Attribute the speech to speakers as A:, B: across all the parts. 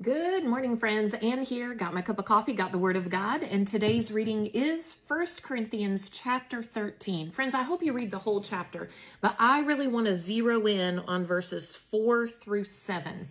A: Good morning, friends. Ann here, got my cup of coffee, got the Word of God, and today's reading is 1 Corinthians chapter 13. Friends, I hope you read the whole chapter, but I really want to zero in on verses 4 through 7.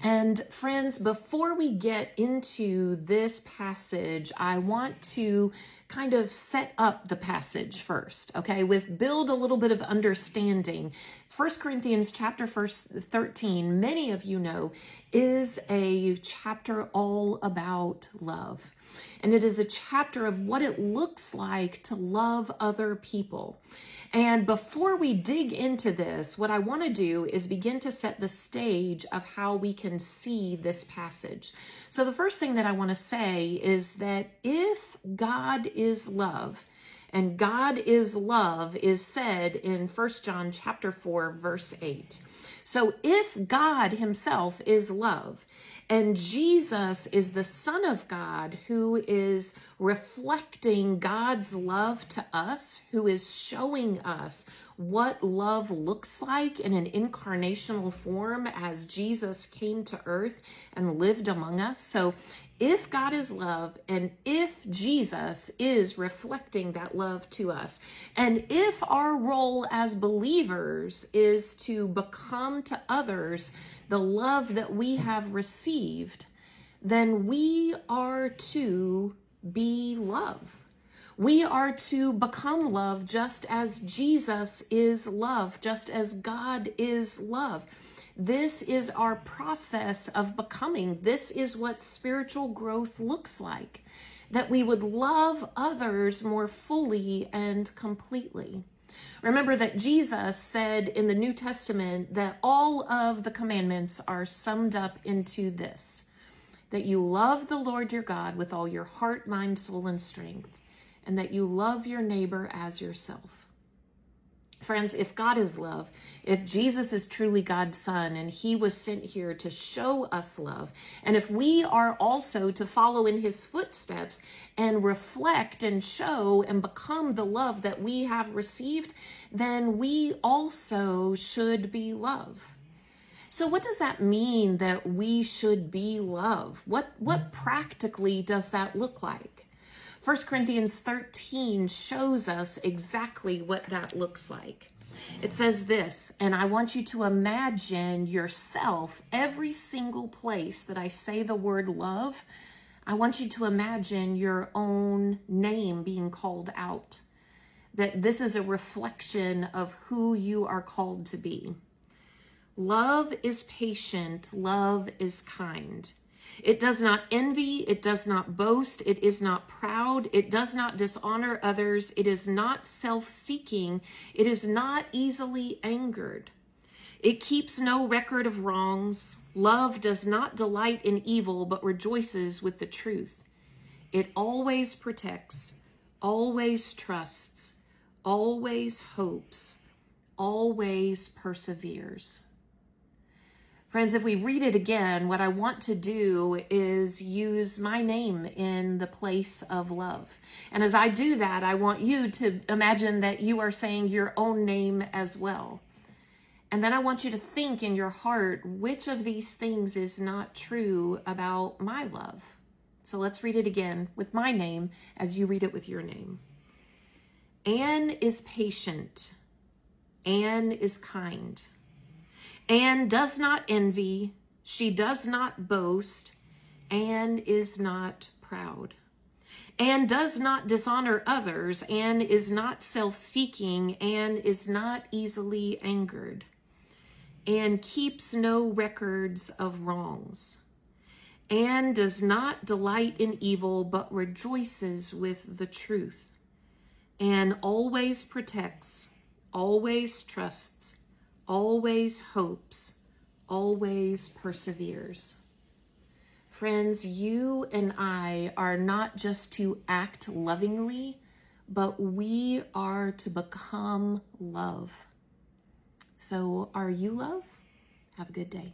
A: And friends, before we get into this passage, I want to kind of set up the passage first, okay, build a little bit of understanding. 1 Corinthians chapter 13, many of you know, is a chapter all about love. And it is a chapter of what it looks like to love other people. And before we dig into this, what I want to do is begin to set the stage of how we can see this passage. So the first thing that I want to say is that if God is love, and God is love is said in 1 John chapter 4, verse 8. So if God himself is love, and Jesus is the Son of God who is reflecting God's love to us, who is showing us what love looks like in an incarnational form as Jesus came to earth and lived among us. So if God is love, and if Jesus is reflecting that love to us, and if our role as believers is to become to others the love that we have received, then we are to be love. We are to become love just as Jesus is love, just as God is love. This is our process of becoming. This is what spiritual growth looks like, that we would love others more fully and completely. Remember that Jesus said in the New Testament that all of the commandments are summed up into this, that you love the Lord your God with all your heart, mind, soul, and strength, and that you love your neighbor as yourself. Friends, if God is love, if Jesus is truly God's Son and he was sent here to show us love, and if we are also to follow in his footsteps and reflect and show and become the love that we have received, then we also should be love. So what does that mean that we should be love? What practically does that look like? 1 Corinthians 13 shows us exactly what that looks like. It says this, and I want you to imagine yourself, every single place that I say the word love, I want you to imagine your own name being called out, that this is a reflection of who you are called to be. Love is patient, love is kind. It does not envy, it does not boast, it is not proud, it does not dishonor others, it is not self-seeking, it is not easily angered. It keeps no record of wrongs. Love does not delight in evil, but rejoices with the truth. It always protects, always trusts, always hopes, always perseveres. Friends, if we read it again, what I want to do is use my name in the place of love. And as I do that, I want you to imagine that you are saying your own name as well. And then I want you to think in your heart, which of these things is not true about my love? So let's read it again with my name as you read it with your name. Ann is patient. Ann is kind. Ann does not envy, she does not boast, Ann is not proud. Ann does not dishonor others, Ann is not self-seeking, Ann is not easily angered. Ann keeps no records of wrongs. Ann does not delight in evil, but rejoices with the truth. Ann always protects, always trusts, always hopes, always perseveres. Friends, you and I are not just to act lovingly, but we are to become love. So are you love? Have a good day.